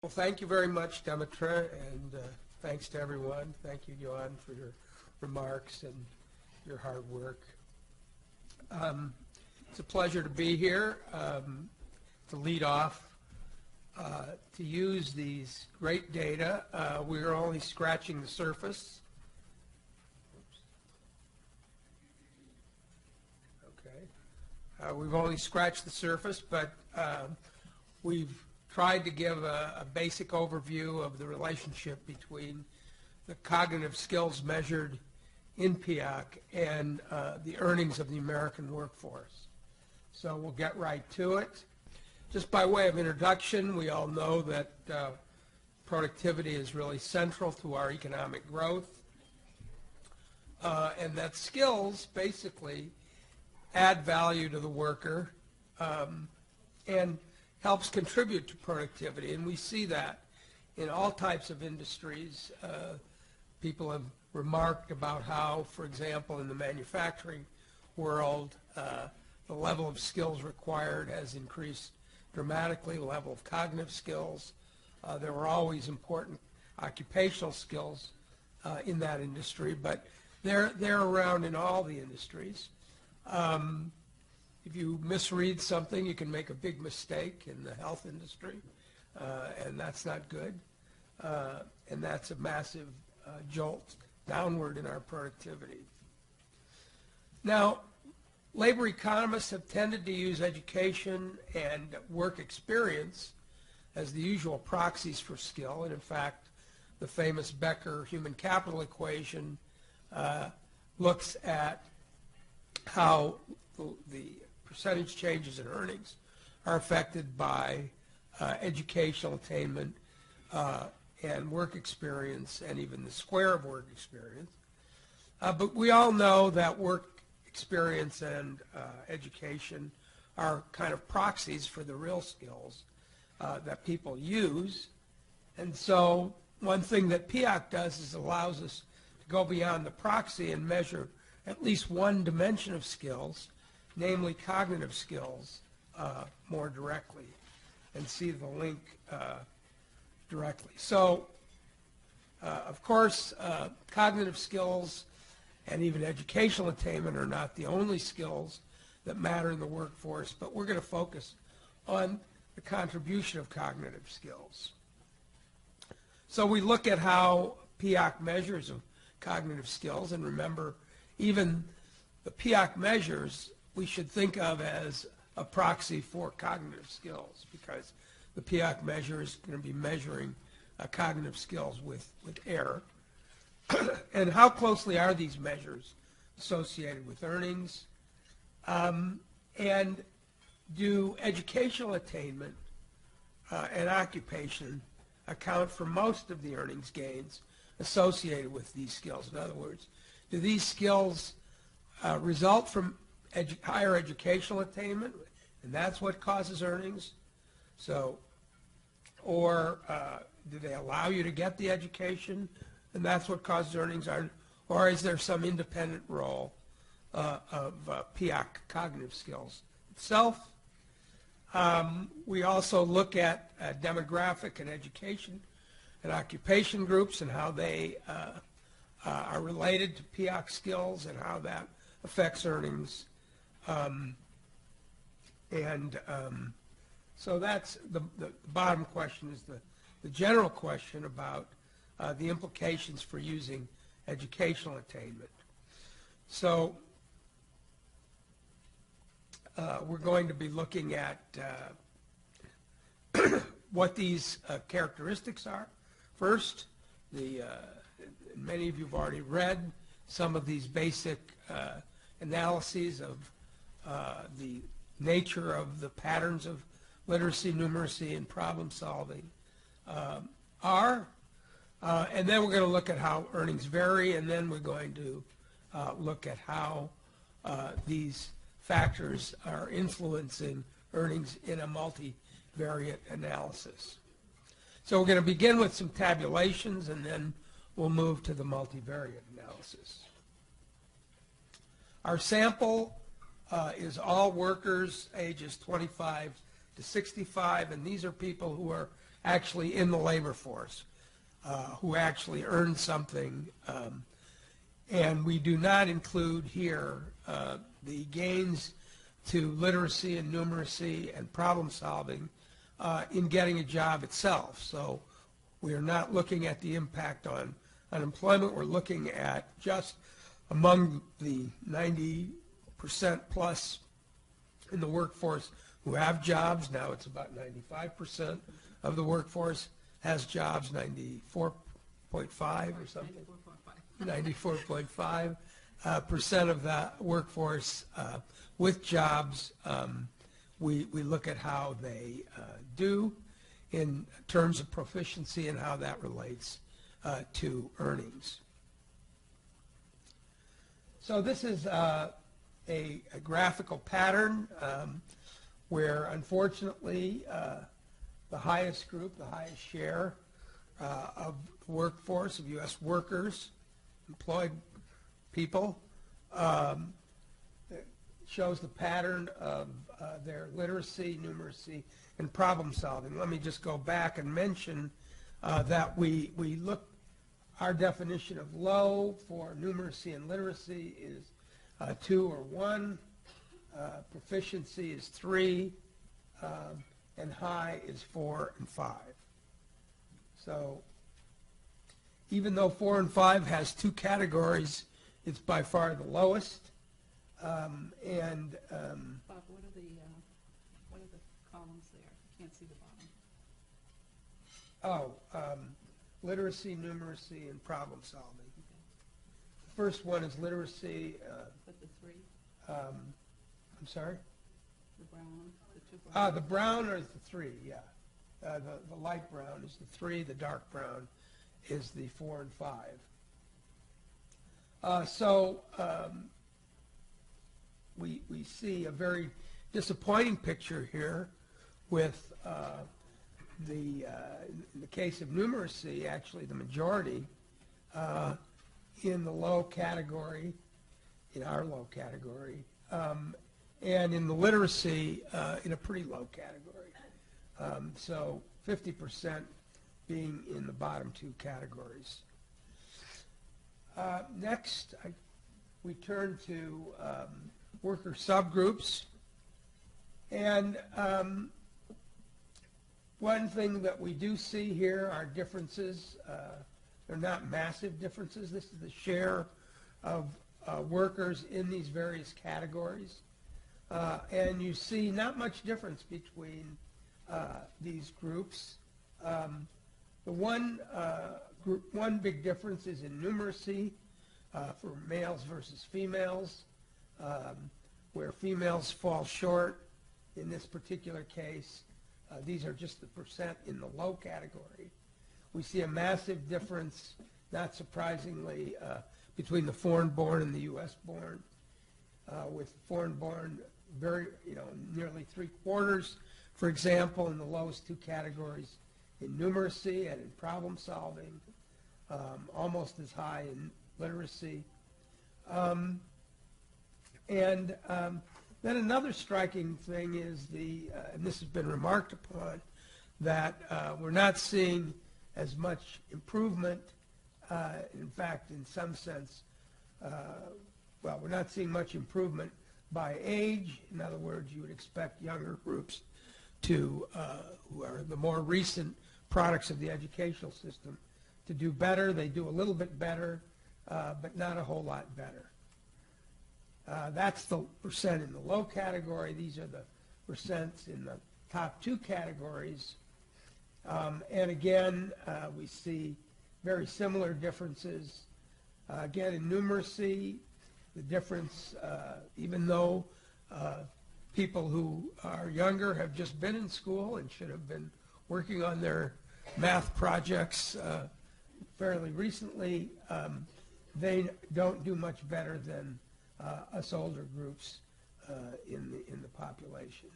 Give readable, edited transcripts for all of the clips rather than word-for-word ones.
Well, thank you very much, Demetra, and thanks to everyone. Thank you, Johan, for your remarks and your hard work. It's a pleasure to be here to lead off, to use these great data. We're only scratching the surface. Okay. We've only scratched the surface, but we've tried to give a basic overview of the relationship between the cognitive skills measured in PIAAC and the earnings of the American workforce. So we'll get right to it. Just by way of introduction, we all know that productivity is really central to our economic growth, and that skills basically add value to the worker and helps contribute to productivity, and we see that in all types of industries. People have remarked about how, for example, in the manufacturing world, the level of skills required has increased dramatically, the level of cognitive skills. There were always important occupational skills in that industry, but they're around in all the industries. If you misread something, you can make a big mistake in the health industry, and that's not good. And that's a massive jolt downward in our productivity. Now, labor economists have tended to use education and work experience as the usual proxies for skill, and in fact, the famous Becker human capital equation looks at how the percentage changes in earnings are affected by educational attainment and work experience, and even the square of work experience. But we all know that work experience and education are kind of proxies for the real skills that people use. And so one thing that PIAAC does is allows us to go beyond the proxy and measure at least one dimension of skills, namely cognitive skills, more directly, and see the link directly. So, of course, cognitive skills and even educational attainment are not the only skills that matter in the workforce, but we're going to focus on the contribution of cognitive skills. So we look at how PIAAC measures of cognitive skills, and remember, even the PIAAC measures we should think of as a proxy for cognitive skills, because the PIAAC measure is going to be measuring cognitive skills with error. And how closely are these measures associated with earnings? And do educational attainment and occupation account for most of the earnings gains associated with these skills? In other words, do these skills result from higher educational attainment, and that's what causes earnings? So, or do they allow you to get the education, and that's what causes earnings? Or is there some independent role of PIAAC cognitive skills itself? We also look at demographic and education and occupation groups and how they are related to PIAAC skills and how that affects earnings. So that's the bottom question, is the general question about the implications for using educational attainment. So we're going to be looking at what these characteristics are. First, many of you have already read some of these basic analyses of the nature of the patterns of literacy, numeracy, and problem solving are. And then we're going to look at how earnings vary, and then we're going to look at how these factors are influencing earnings in a multivariate analysis. So we're going to begin with some tabulations, and then we'll move to the multivariate analysis. Our sample is all workers ages 25 to 65, and these are people who are actually in the labor force, who actually earn something. And we do not include here the gains to literacy and numeracy and problem solving in getting a job itself. So we are not looking at the impact on unemployment. We're looking at just among the 90% plus in the workforce who have jobs. Now it's about 95% of the workforce has jobs, 94.5 or something. 94.5% of the workforce with jobs. We look at how they do in terms of proficiency and how that relates to earnings. So this is a graphical pattern where, unfortunately, the highest group, the highest share of the workforce, of U.S. workers, employed people, shows the pattern of their literacy, numeracy, and problem solving. Let me just go back and mention that we look, our definition of low for numeracy and literacy is 2 or 1, proficiency is 3, and high is 4 and 5. So even though 4 and 5 has 2 categories, it's by far the lowest. Bob, what are the columns there? I can't see the bottom. Literacy, numeracy, and problem solving. Okay. The first one is literacy. But the 3? I'm sorry? The brown, the 2 brown. The brown is the 3, yeah. The light brown is the 3, the dark brown is the 4 and 5. We see a very disappointing picture here with in the case of numeracy, actually the majority in the low category, in our low category, and in the literacy in a pretty low category. So 50% being in the bottom 2 categories. Next, we turn to worker subgroups. And one thing that we do see here are differences. They're not massive differences. This is the share of workers in these various categories. And you see not much difference between these groups. The one big difference is in numeracy for males versus females, where females fall short in this particular case. These are just the percent in the low category. We see a massive difference, not surprisingly, between the foreign-born and the U.S.-born, with foreign-born nearly 3/4, for example, in the lowest 2 categories in numeracy and in problem solving, almost as high in literacy. Then another striking thing is and this has been remarked upon, that we're not seeing as much improvement. In fact, in some sense, we're not seeing much improvement by age. In other words, you would expect younger groups who are the more recent products of the educational system to do better. They do a little bit better, but not a whole lot better. That's the percent in the low category. These are the percents in the top 2 categories. And again, we see very similar differences. Again, in numeracy, the difference, even though people who are younger have just been in school and should have been working on their math projects fairly recently, they don't do much better than us older groups in the population.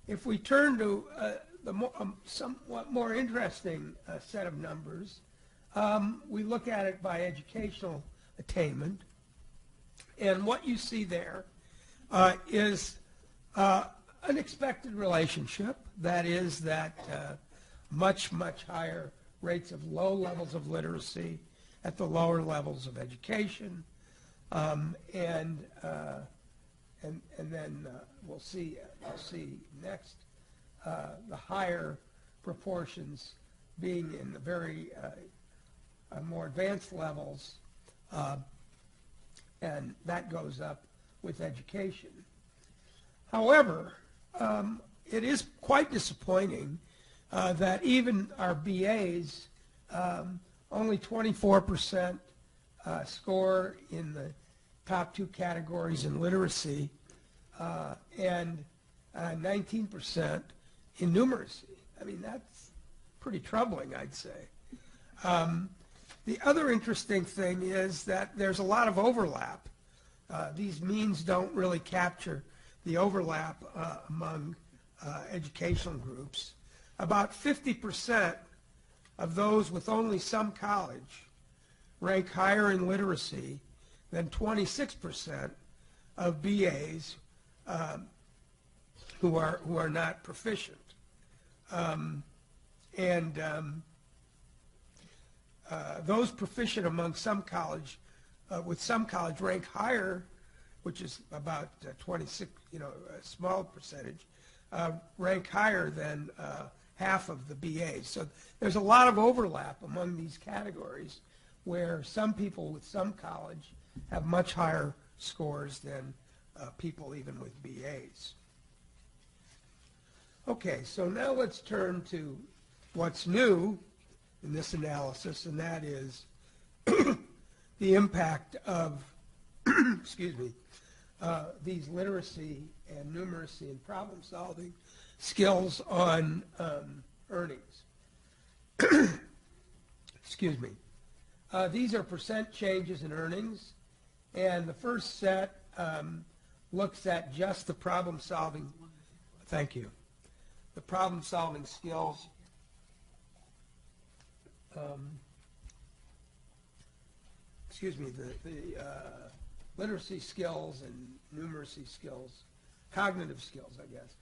If we turn to the somewhat more interesting set of numbers, we look at it by educational attainment, and what you see there is An expected relationship, that is that much higher rates of low levels of literacy at the lower levels of education, and then we'll see next the higher proportions being in the very more advanced levels, and that goes up with education. However, it is quite disappointing that even our BAs, only 24% score in the top two categories in literacy, and 19% in numeracy. I mean, that's pretty troubling, I'd say. The other interesting thing is that there's a lot of overlap. These means don't really capture the overlap among educational groups. About 50% of those with only some college rank higher in literacy than 26% of BAs who are not proficient. Those proficient among some college, with some college rank higher, which is about 26, a small percentage, rank higher than half of the BAs. So there's a lot of overlap among these categories where some people with some college have much higher scores than people even with BAs. Okay, so now let's turn to what's new in this analysis, and that is the impact of these literacy and numeracy and problem-solving skills on earnings. Excuse me. These are percent changes in earnings, and the first set looks at just the problem-solving. Thank you. The problem-solving skills. The literacy skills and numeracy skills, cognitive skills, I guess.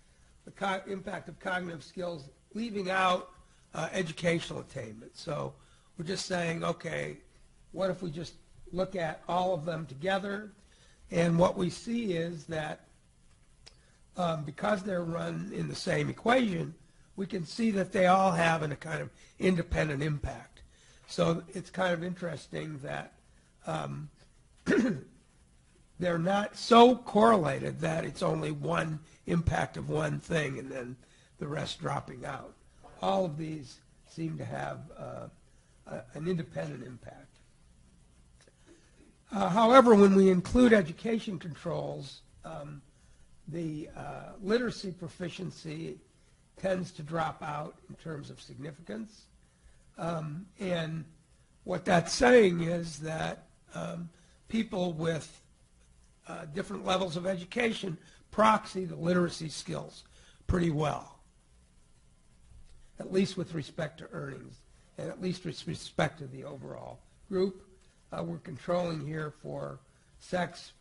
The impact of cognitive skills, leaving out educational attainment. So we're just saying, okay, what if we just look at all of them together? And what we see is that because they're run in the same equation, we can see that they all have a kind of independent impact. So it's kind of interesting that they're not so correlated that it's only one impact of one thing and then the rest dropping out. All of these seem to have an independent impact. However, when we include education controls, the literacy proficiency tends to drop out in terms of significance. And what that's saying is that people with different levels of education proxy the literacy skills pretty well, at least with respect to earnings, and at least with respect to the overall group. We're controlling here for sex,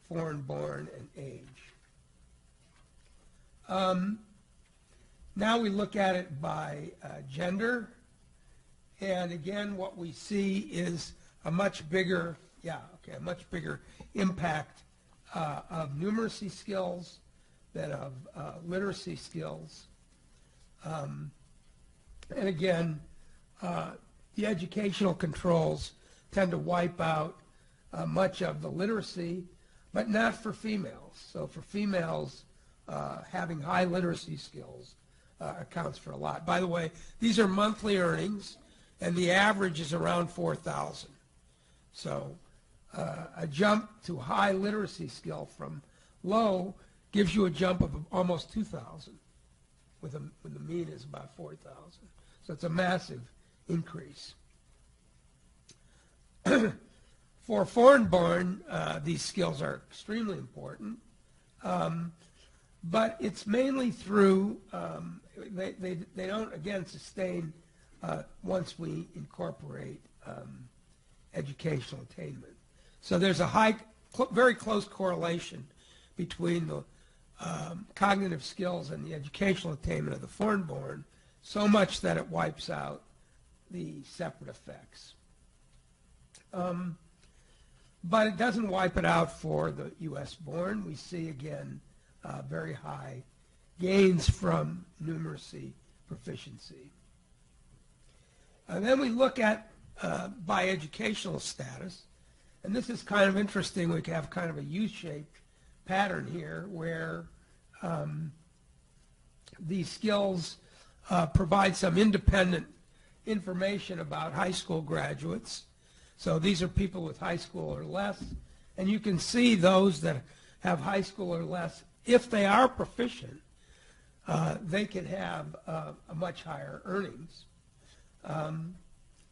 foreign-born, and age. Now we look at it by gender, and again what we see is a much bigger impact of numeracy skills than of literacy skills. And again, the educational controls tend to wipe out much of the literacy, but not for females. So for females, having high literacy skills accounts for a lot. By the way, these are monthly earnings, and the average is around 4,000. So a jump to high literacy skill from low gives you a jump of almost 2,000, when the mean is about 4,000. So it's a massive increase. For foreign-born, these skills are extremely important, but it's mainly through, they don't, again, sustain once we incorporate educational attainment. So there's a very close correlation between the cognitive skills and the educational attainment of the foreign-born so much that it wipes out the separate effects. But it doesn't wipe it out for the U.S.-born. We see, again, very high gains from numeracy proficiency. And then we look at by educational status, and this is kind of interesting. We have kind of a U-shaped pattern here where these skills provide some independent information about high school graduates. So these are people with high school or less, and you can see those that have high school or less, if they are proficient, they can have a much higher earnings.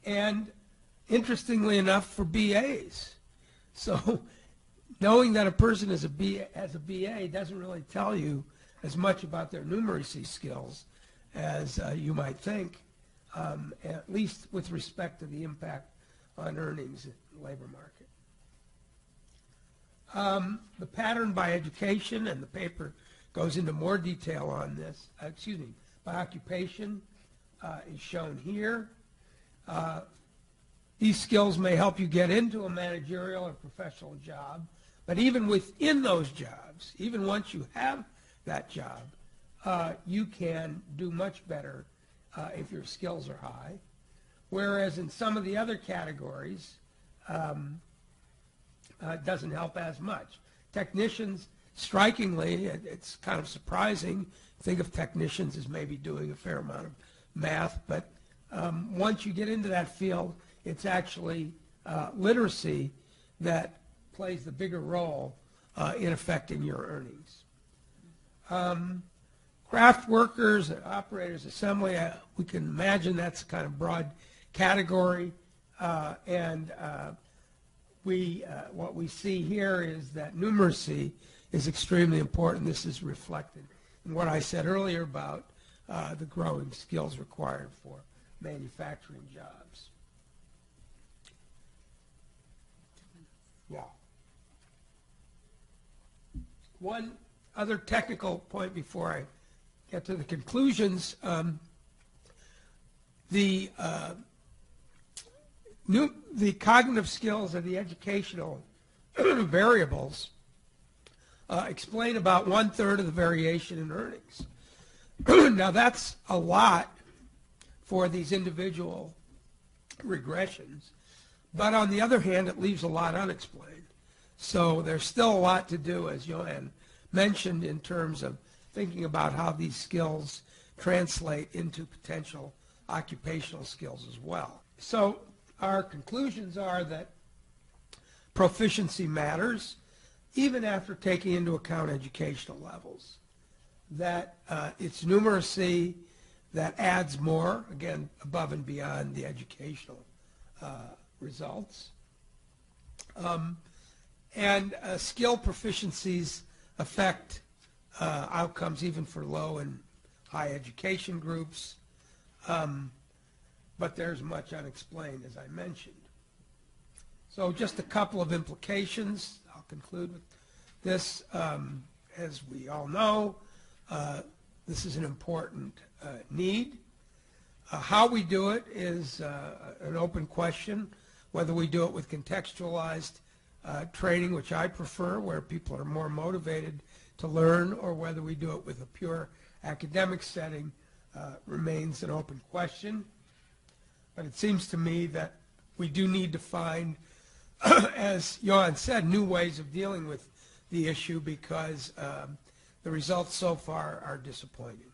And interestingly enough, for BAs. So knowing that a person has a BA doesn't really tell you as much about their numeracy skills as you might think, at least with respect to the impact on earnings in the labor market. The pattern by education, and the paper goes into more detail on this, by occupation is shown here. These skills may help you get into a managerial or professional job, but even within those jobs, even once you have that job, you can do much better if your skills are high. Whereas in some of the other categories, it doesn't help as much. Technicians, strikingly, it's kind of surprising. Think of technicians as maybe doing a fair amount of math, but once you get into that field, it's actually literacy that plays the bigger role in affecting your earnings. Craft workers, operators, assembly, we can imagine that's a kind of broad category, and what we see here is that numeracy is extremely important. This is reflected in what I said earlier about the growing skills required for manufacturing jobs. Yeah. One other technical point before I get to the conclusions. The cognitive skills and the educational variables explain about 1/3 of the variation in earnings. Now that's a lot for these individual regressions, but on the other hand, it leaves a lot unexplained. So there's still a lot to do, as Johan mentioned, in terms of thinking about how these skills translate into potential occupational skills as well. So our conclusions are that proficiency matters, even after taking into account educational levels, that it's numeracy that adds more, again, above and beyond the educational results. And skill proficiencies affect outcomes even for low and high education groups, but there's much unexplained, as I mentioned. So just a couple of implications. I'll conclude with this. As we all know, this is an important need. How we do it is an open question, whether we do it with contextualized training, which I prefer, where people are more motivated to learn, or whether we do it with a pure academic setting remains an open question. But it seems to me that we do need to find, as Johan said, new ways of dealing with the issue, because the results so far are disappointing.